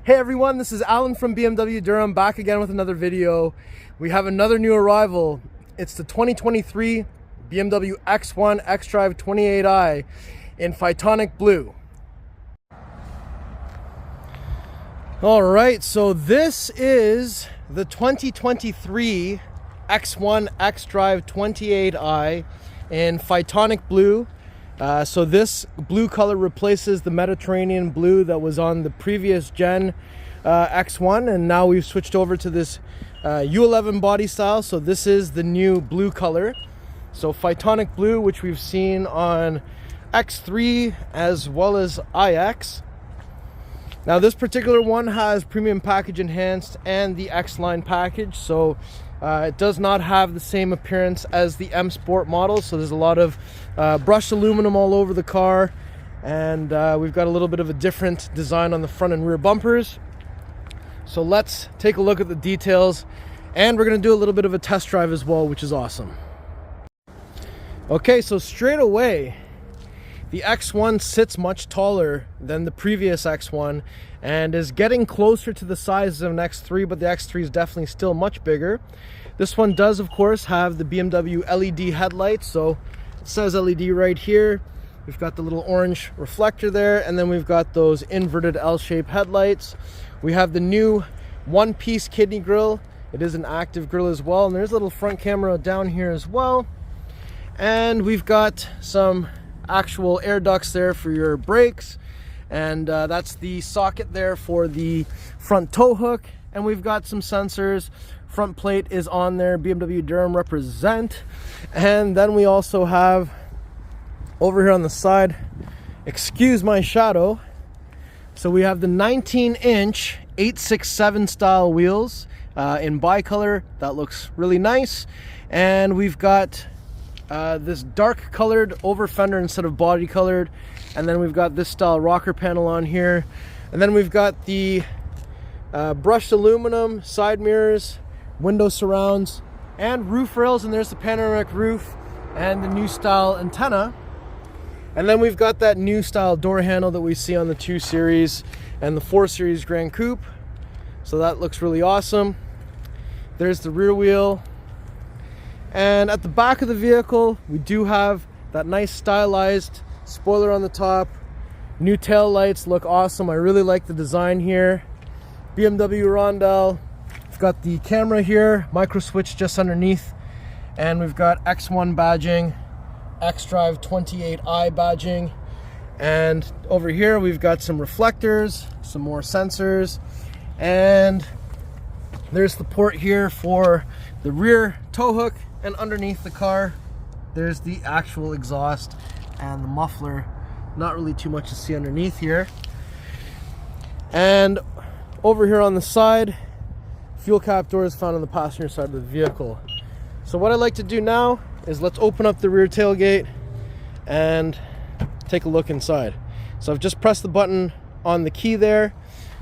Hey everyone, this is Alan from BMW Durham, back again with another video. We have another new arrival. It's the 2023 BMW X1 xDrive28i in Phytonic Blue. Alright, so this is the 2023 X1 xDrive28i in Phytonic Blue. So this blue color replaces the Mediterranean blue that was on the previous gen X1, and now we've switched over to this U11 body style. So this is the new blue color. So Phytonic Blue, which we've seen on X3 as well as iX. Now this particular one has premium package enhanced and the xLine package, so it does not have the same appearance as the M Sport model. So there's a lot of brushed aluminum all over the car, and we've got a little bit of a different design on the front and rear bumpers. So let's take a look at the details, and we're going to do a little bit of a test drive as well, which is awesome. Okay, so straight away the X1 sits much taller than the previous X1 and is getting closer to the size of an X3, but the X3 is definitely still much bigger. This one does, of course, have the BMW LED headlights, so it says LED right here. We've got the little orange reflector there, and then we've got those inverted L-shaped headlights. We have the new one-piece kidney grille. It is an active grille as well, and there's a little front camera down here as well. And we've got some actual air ducts there for your brakes, and that's the socket there for the front tow hook. And we've got some sensors. Front plate is on there, BMW Durham represent. And then we also have over here on the side, excuse my shadow, so we have the 19-inch 867 style wheels in bicolor. That looks really nice. And we've got this dark colored over fender instead of body colored, and then we've got this style rocker panel on here, and then we've got the brushed aluminum side mirrors, window surrounds, and roof rails, and there's the panoramic roof and the new style antenna. And then we've got that new style door handle that we see on the 2 Series and the 4 Series Grand Coupe, so that looks really awesome. There's the rear wheel. And at the back of the vehicle, we do have that nice stylized spoiler on the top. New tail lights look awesome. I really like the design here. BMW rondelle. We've got the camera here, micro switch just underneath, and we've got X1 badging, xDrive28i badging, and over here we've got some reflectors, some more sensors, and there's the port here for the rear tow hook. And underneath the car, there's the actual exhaust and the muffler. Not really too much to see underneath here. And over here on the side, fuel cap door is found on the passenger side of the vehicle. So what I like to do now is let's open up the rear tailgate and take a look inside. So I've just pressed the button on the key there.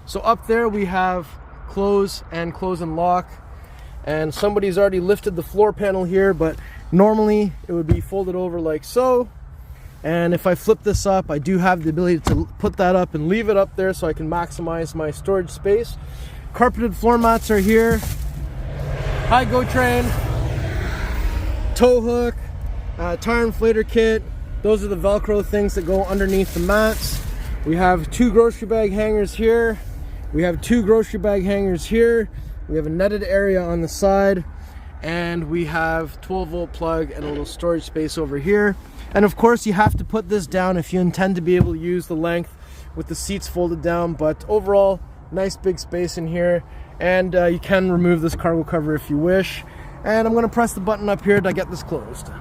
So up there we have close and lock. And somebody's already lifted the floor panel here, but normally it would be folded over like so. And if I flip this up, I do have the ability to put that up and leave it up there so I can maximize my storage space. Carpeted floor mats are here. High go train, tow hook, tire inflator kit. Those are the Velcro things that go underneath the mats. We have 2 grocery bag hangers here. We have 2 grocery bag hangers here. We have a netted area on the side, and we have 12-volt plug and a little storage space over here. And of course you have to put this down if you intend to be able to use the length with the seats folded down, but overall nice big space in here. And you can remove this cargo cover if you wish. And I'm going to press the button up here to get this closed.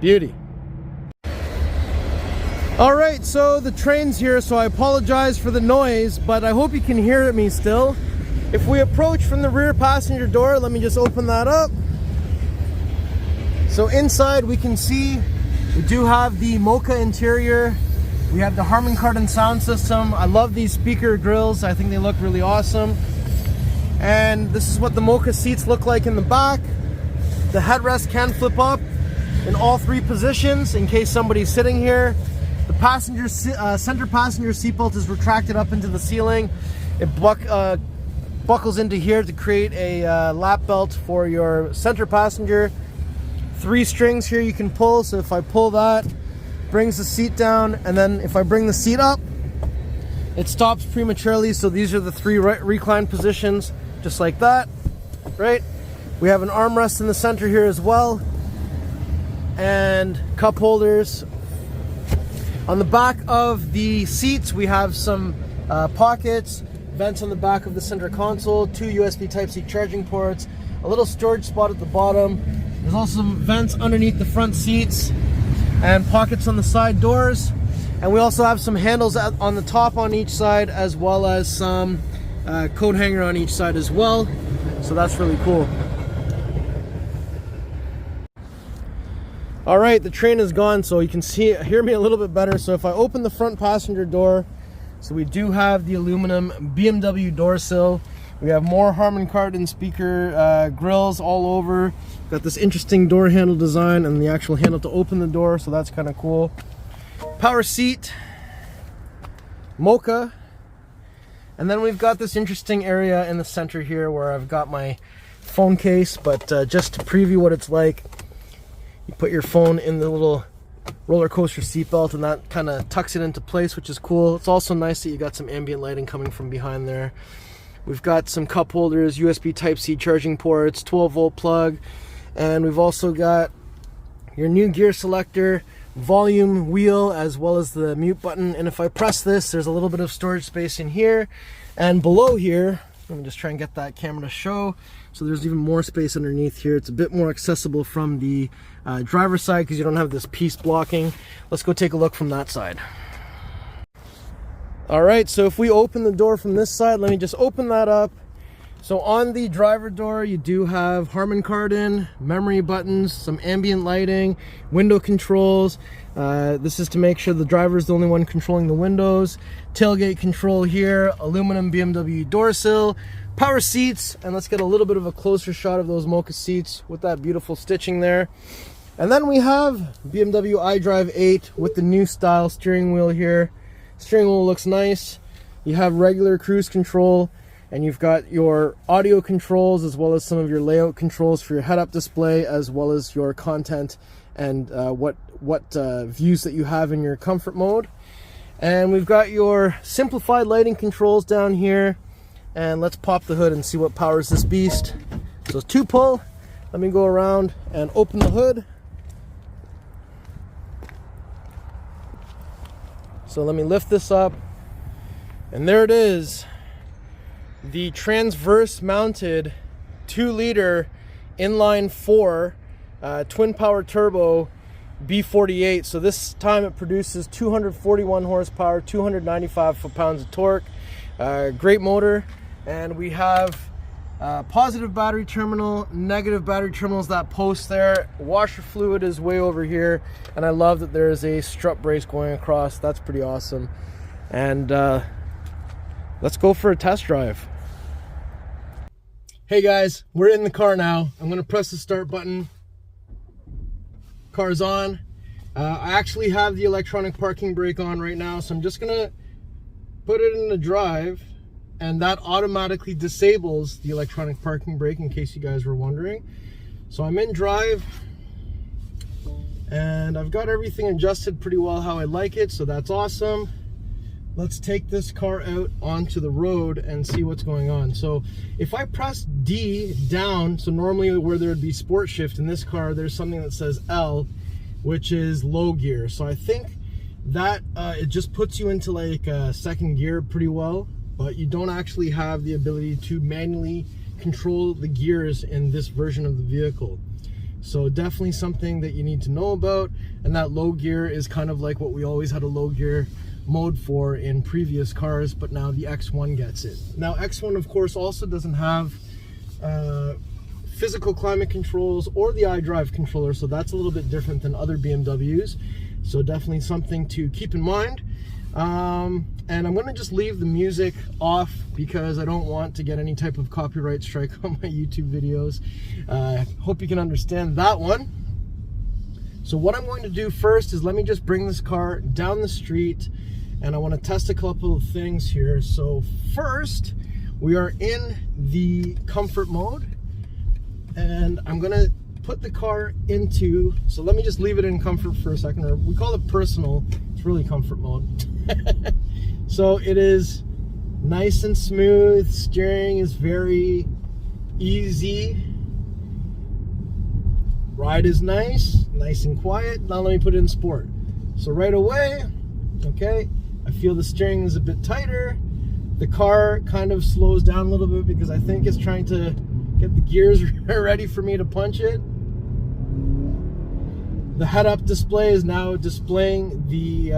Beauty. Alright, so the train's here, so I apologize for the noise, but I hope you can hear me still. If we approach from the rear passenger door, let me just open that up. So inside we can see we do have the Mocha interior. We have the Harman Kardon sound system. I love these speaker grills. I think they look really awesome. And this is what the Mocha seats look like in the back. The headrest can flip up in all 3 positions in case somebody's sitting here. The center passenger seatbelt is retracted up into the ceiling. It buckles into here to create a lap belt for your center passenger. 3 strings here you can pull, so if I pull that, brings the seat down, and then if I bring the seat up, it stops prematurely. So these are the 3 recline positions, just like that, right? We have an armrest in the center here as well, and cup holders. On the back of the seats, we have some pockets, vents on the back of the center console, 2 USB Type-C charging ports, a little storage spot at the bottom. There's also some vents underneath the front seats and pockets on the side doors. And we also have some handles on the top on each side, as well as some coat hanger on each side as well. So that's really cool. All right, the train is gone, so you can hear me a little bit better. So if I open the front passenger door, so we do have the aluminum BMW door sill. We have more Harman Kardon speaker grills all over. Got this interesting door handle design and the actual handle to open the door, so that's kind of cool. Power seat, Mocha, and then we've got this interesting area in the center here where I've got my phone case, but just to preview what it's like, you put your phone in the little roller coaster seatbelt and that kind of tucks it into place, which is cool. It's also nice that you got some ambient lighting coming from behind there. We've got some cup holders, USB Type-C charging ports, 12-volt plug, and we've also got your new gear selector, volume wheel, as well as the mute button. And if I press this, there's a little bit of storage space in here, and below here, let me just try and get that camera to show. So there's even more space underneath here. It's a bit more accessible from the driver's side because you don't have this piece blocking. Let's go take a look from that side. All right, so if we open the door from this side, let me just open that up. So on the driver door, you do have Harman Kardon, memory buttons, some ambient lighting, window controls. This is to make sure the driver is the only one controlling the windows. Tailgate control here, aluminum BMW door sill, power seats, and let's get a little bit of a closer shot of those Mocha seats with that beautiful stitching there. And then we have BMW iDrive 8 with the new style steering wheel here. Steering wheel looks nice. You have regular cruise control, and you've got your audio controls as well as some of your layout controls for your head-up display, as well as your content and what views that you have in your comfort mode. And we've got your simplified lighting controls down here. And let's pop the hood and see what powers this beast. So it's 2 pull. Let me go around and open the hood. So let me lift this up, and there it is, the transverse mounted 2-liter inline 4 twin power turbo B48. So this time it produces 241 horsepower, 295 foot-pounds of torque. Great motor, and we have positive battery terminal, negative battery terminals, that post there. Washer fluid is way over here, and I love that there is a strut brace going across. That's pretty awesome. And let's go for a test drive. Hey guys, we're in the car now. I'm gonna press the start button. Car's on. I actually have the electronic parking brake on right now, so I'm just gonna put it in the drive, and that automatically disables the electronic parking brake, in case you guys were wondering. So I'm in drive, and I've got everything adjusted pretty well how I like it, so that's awesome. Let's take this car out onto the road and see what's going on. So if I press D down, so normally where there would be sport shift, in this car there's something that says L, which is low gear. So I think that it just puts you into like second gear pretty well, but you don't actually have the ability to manually control the gears in this version of the vehicle. So definitely something that you need to know about. And that low gear is kind of like what we always had a low gear mode for in previous cars, but now the X1 gets it. Now X1 of course also doesn't have physical climate controls or the iDrive controller, so that's a little bit different than other BMWs. So definitely something to keep in mind. And I'm gonna just leave the music off because I don't want to get any type of copyright strike on my YouTube videos. Hope you can understand that one. So what I'm going to do first is let me just bring this car down the street, and I want to test a couple of things here. So first, we are in the comfort mode, and I'm going to put the car into, so let me just leave it in comfort for a second, or we call it personal. It's really comfort mode. So it is nice and smooth. Steering is very easy. Ride is nice and quiet. Now let me put it in sport. So right away, okay, I feel the steering is a bit tighter. The car kind of slows down a little bit because I think it's trying to get the gears ready for me to punch it. The head-up display is now displaying the,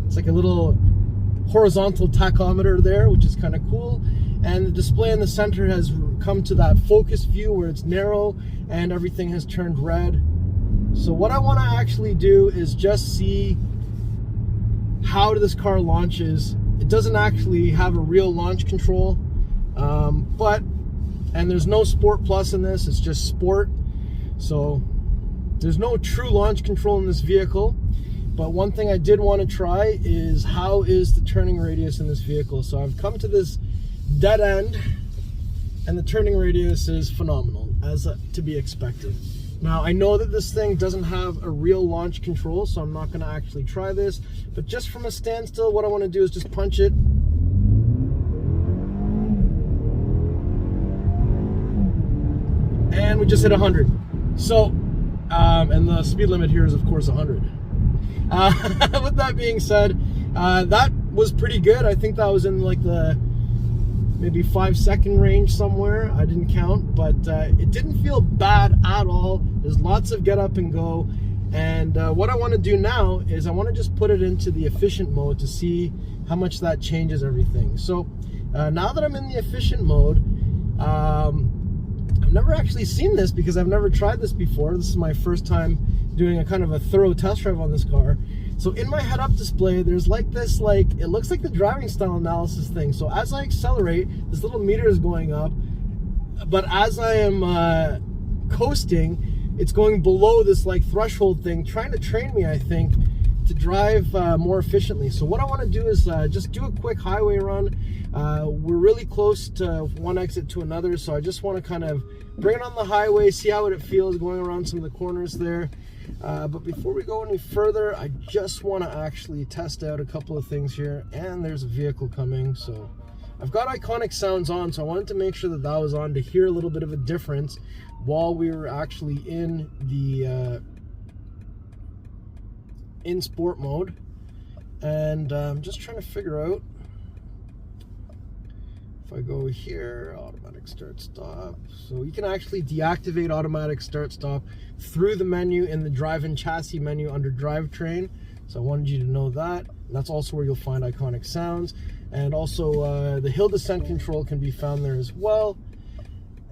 it's like a little horizontal tachometer there, which is kind of cool. And the display in the center has come to that focus view where it's narrow and everything has turned red. So what I want to actually do is just see how this car launches. It doesn't actually have a real launch control, and there's no Sport Plus in this, it's just Sport. So there's no true launch control in this vehicle. But one thing I did want to try is how is the turning radius in this vehicle. So I've come to this dead end, and the turning radius is phenomenal, as to be expected. Now I know that this thing doesn't have a real launch control, so I'm not going to actually try this, but just from a standstill, what I want to do is just punch it. And we just hit 100. So, and the speed limit here is of course 100. With that being said, that was pretty good. I think that was in like the maybe 5-second range somewhere. I didn't count, but it didn't feel bad at all. There's lots of get up and go. And what I want to do now is I want to just put it into the efficient mode to see how much that changes everything. So now that I'm in the efficient mode, I've never actually seen this because I've never tried this before. This is my first time doing a kind of a thorough test drive on this car. So in my head-up display, there's like this, it looks like the driving style analysis thing. So as I accelerate, this little meter is going up, but as I am coasting, it's going below this like threshold thing, trying to train me, I think, to drive more efficiently. So what I want to do is just do a quick highway run. We're really close to one exit to another, so I just want to kind of bring it on the highway, see how it feels going around some of the corners there. But before we go any further, I just want to actually test out a couple of things here. And there's a vehicle coming, so I've got Iconic Sounds on, so I wanted to make sure that that was on to hear a little bit of a difference while we were actually in the in sport mode. And I'm just trying to figure out, if I go here, automatic start stop. So you can actually deactivate automatic start stop through the menu in the drive and chassis menu under drivetrain. So I wanted you to know that. That's also where you'll find Iconic Sounds. And also the hill descent control can be found there as well.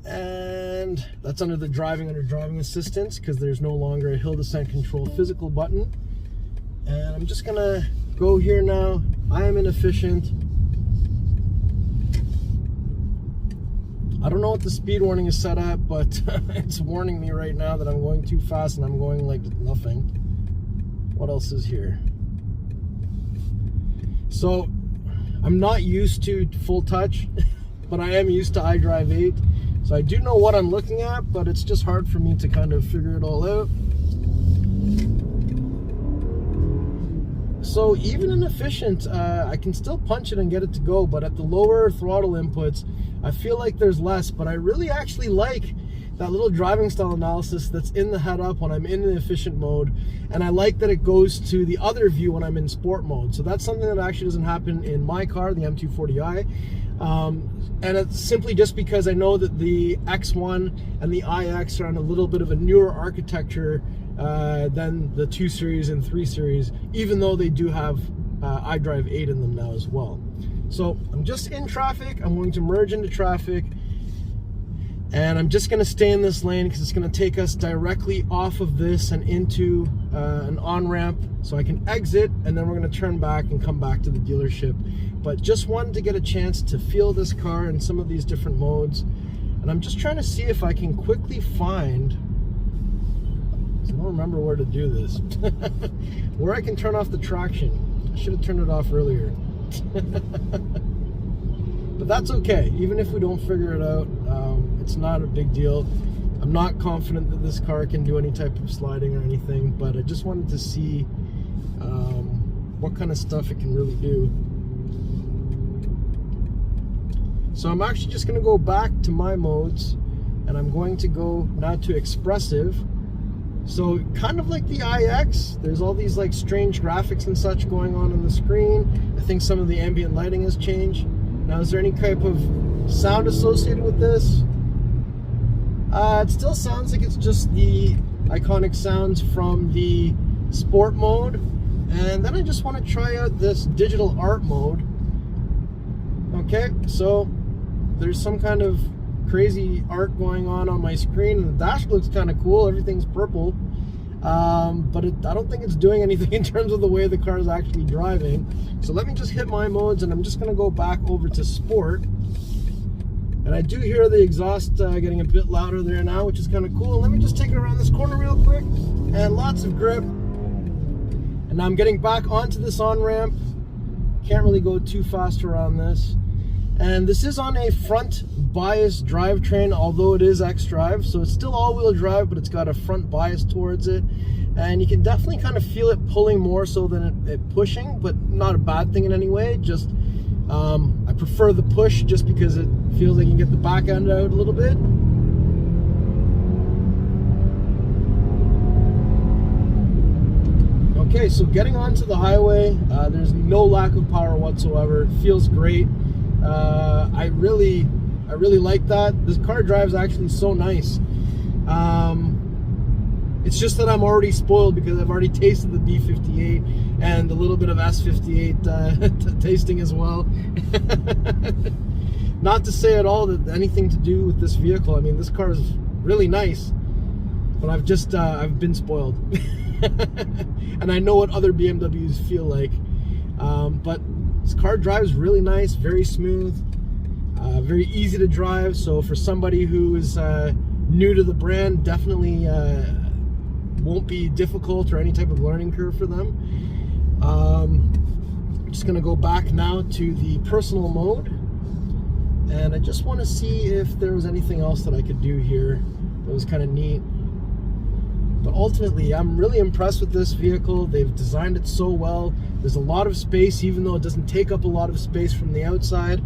And that's under the driving assistance, because there's no longer a hill descent control physical button. And I'm just gonna go here now. I am inefficient. I don't know what the speed warning is set at, but it's warning me right now that I'm going too fast and I'm going like nothing. What else is here? So I'm not used to full touch, but I am used to iDrive 8. So I do know what I'm looking at, but it's just hard for me to kind of figure it all out. So even in efficient, I can still punch it and get it to go, but at the lower throttle inputs, I feel like there's less. But I really actually like that little driving style analysis that's in the head-up when I'm in the efficient mode, and I like that it goes to the other view when I'm in sport mode. So that's something that actually doesn't happen in my car, the M240i. And it's simply just because I know that the X1 and the iX are on a little bit of a newer architecture than the 2 Series and 3 Series, even though they do have iDrive 8 in them now as well. So I'm just in traffic. I'm going to merge into traffic, and I'm just going to stay in this lane because it's going to take us directly off of this and into an on-ramp, so I can exit, and then we're going to turn back and come back to the dealership. But just wanted to get a chance to feel this car in some of these different modes, and I'm just trying to see if I can quickly find I don't remember where to do this. Where I can turn off the traction. I should have turned it off earlier. But that's okay. Even if we don't figure it out, it's not a big deal. I'm not confident that this car can do any type of sliding or anything, but I just wanted to see what kind of stuff it can really do. So I'm actually just going to go back to my modes, and I'm going to go now to expressive. So kind of like the iX, there's all these like strange graphics and such going on the screen. I think some of the ambient lighting has changed. Now, is there any type of sound associated with this? It still sounds like it's just the iconic sounds from the sport mode. And then I just want to try out this digital art mode. Okay, so there's some kind of crazy art going on my screen, and the dash looks kind of cool. Everything's purple, but I don't think it's doing anything in terms of the way the car is actually driving. So let me just hit my modes, and I'm just going to go back over to sport. And I do hear the exhaust getting a bit louder there now, which is kind of cool. Let me just take it around this corner real quick, and lots of grip. And now I'm getting back onto this on-ramp. Can't really go too fast around this. And this is on a front bias drivetrain, although it is xDrive, so it's still all-wheel drive, but it's got a front bias towards it. And you can definitely kind of feel it pulling more so than it pushing, but not a bad thing in any way. Just I prefer the push just because it feels like you can get the back end out a little bit. Okay, so getting onto the highway, there's no lack of power whatsoever. It feels great. I really like that. This car drives actually so nice. It's just that I'm already spoiled because I've already tasted the B58 and a little bit of S58 tasting as well. Not to say at all that anything to do with this vehicle. I mean, this car is really nice, but I've been spoiled. And I know what other BMWs feel like. But this car drives really nice, very smooth, very easy to drive. So for somebody who is new to the brand, definitely won't be difficult or any type of learning curve for them. I'm just gonna go back now to the personal mode, and I just want to see if there was anything else that I could do here that was kind of neat. But ultimately, I'm really impressed with this vehicle. They've designed it so well. There's a lot of space, even though it doesn't take up a lot of space from the outside.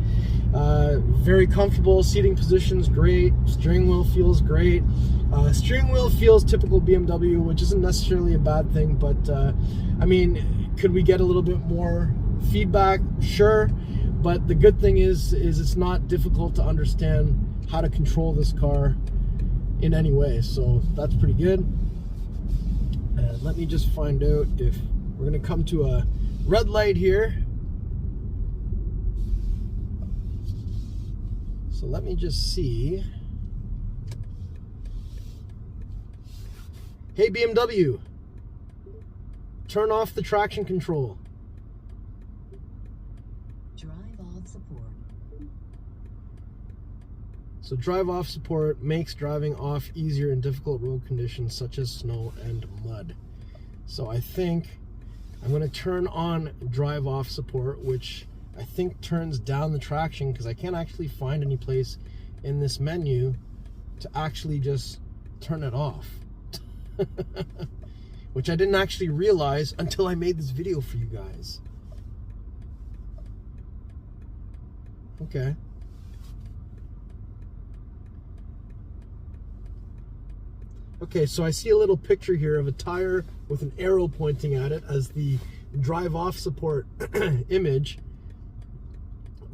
Very comfortable, seating position's great, steering wheel feels great. Steering wheel feels typical BMW, which isn't necessarily a bad thing, but I mean, could we get a little bit more feedback? Sure, but the good thing is it's not difficult to understand how to control this car in any way, so that's pretty good. Let me just find out if we're going to come to a red light here. So let me just see. Hey BMW, turn off the traction control. Drive off support. So drive off support makes driving off easier in difficult road conditions such as snow and mud. So I think I'm going to turn on drive off support, which I think turns down the traction, because I can't actually find any place in this menu to actually just turn it off. Which I didn't actually realize until I made this video for you guys. Okay. Okay, so I see a little picture here of a tire with an arrow pointing at it as the drive off support image.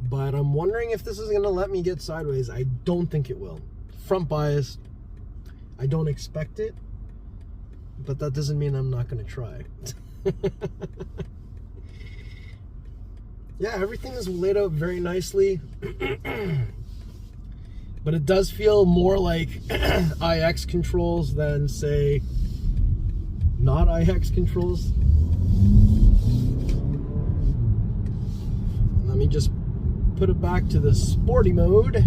But I'm wondering if this is going to let me get sideways. I don't think it will. Front bias, I don't expect it. But that doesn't mean I'm not going to try. Yeah, everything is laid out very nicely. But it does feel more like iX controls than, say, not iX controls. Let me just put it back to the sporty mode.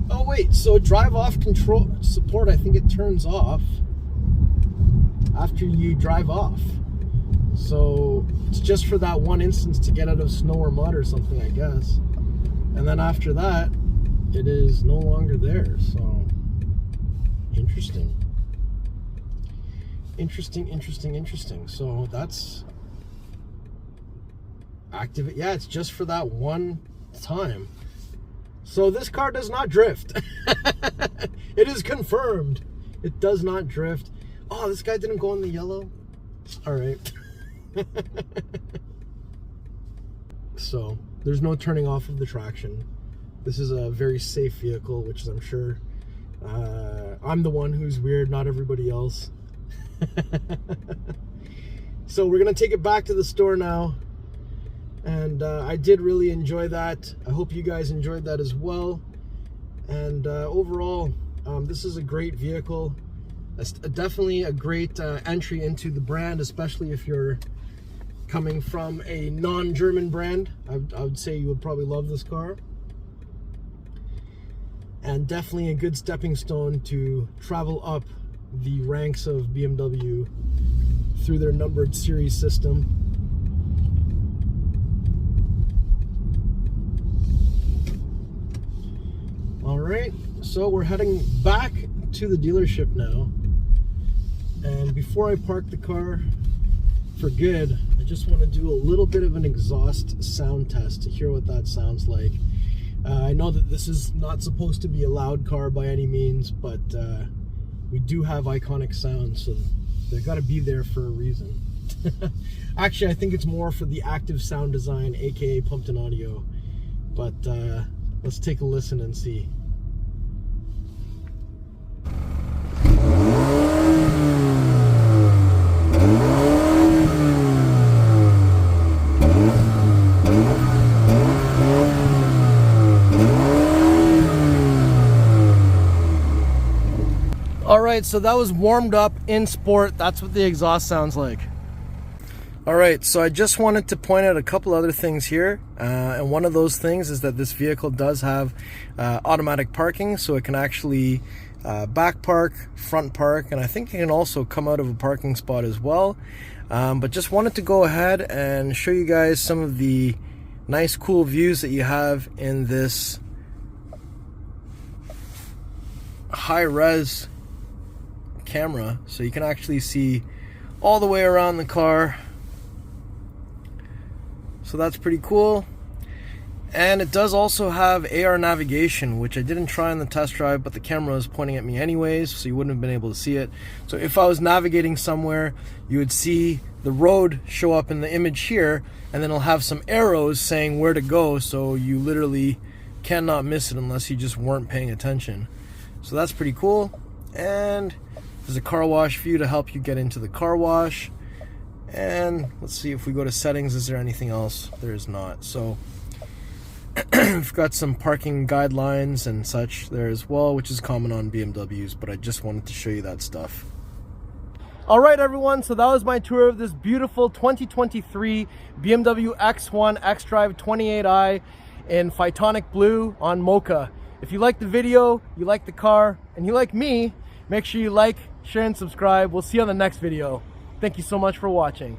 Oh wait, so drive off control support, I think it turns off after you drive off. So it's just for that one instance to get out of snow or mud or something, I guess. And then after that, it is no longer there. So interesting. Interesting. So that's active. Yeah, it's just for that one time. So this car does not drift. It is confirmed. It does not drift. Oh, this guy didn't go in the yellow. All right. So there's no turning off of the traction. This is a very safe vehicle, which is, I'm sure, I'm the one who's weird, not everybody else. So we're gonna take it back to the store now, and I did really enjoy that. I hope you guys enjoyed that as well. And overall, this is a great vehicle. It's definitely a great entry into the brand, especially if you're coming from a non-German brand. I would say you would probably love this car. And definitely a good stepping stone to travel up the ranks of BMW through their numbered series system. All right, so we're heading back to the dealership now. And before I park the car for good, I just want to do a little bit of an exhaust sound test to hear what that sounds like. I know that this is not supposed to be a loud car by any means, but we do have iconic sounds, so they've got to be there for a reason. Actually, I think it's more for the active sound design, aka Pumped-In Audio. But let's take a listen and see. Alright, so that was warmed up in sport. That's what the exhaust sounds like. Alright, so I just wanted to point out a couple other things here. And one of those things is that this vehicle does have automatic parking, so it can actually back park, front park, and I think it can also come out of a parking spot as well. But just wanted to go ahead and show you guys some of the nice cool views that you have in this high-res camera, so you can actually see all the way around the car. So that's pretty cool. And it does also have AR navigation, which I didn't try on the test drive, but the camera is pointing at me anyways, so you wouldn't have been able to see it. So if I was navigating somewhere, you would see the road show up in the image here, and then it'll have some arrows saying where to go, so you literally cannot miss it unless you just weren't paying attention. So that's pretty cool. And there's a car wash view to help you get into the car wash. And let's see if we go to settings, is there anything else? There is not. So we've got some parking guidelines and such there as well, which is common on BMWs, but I just wanted to show you that stuff. All right, everyone, so that was my tour of this beautiful 2023 BMW X1 xDrive28i in Phytonic Blue on Mocha. If you like the video, you like the car, and you like me, make sure you like, share, and subscribe. We'll see you on the next video. Thank you so much for watching.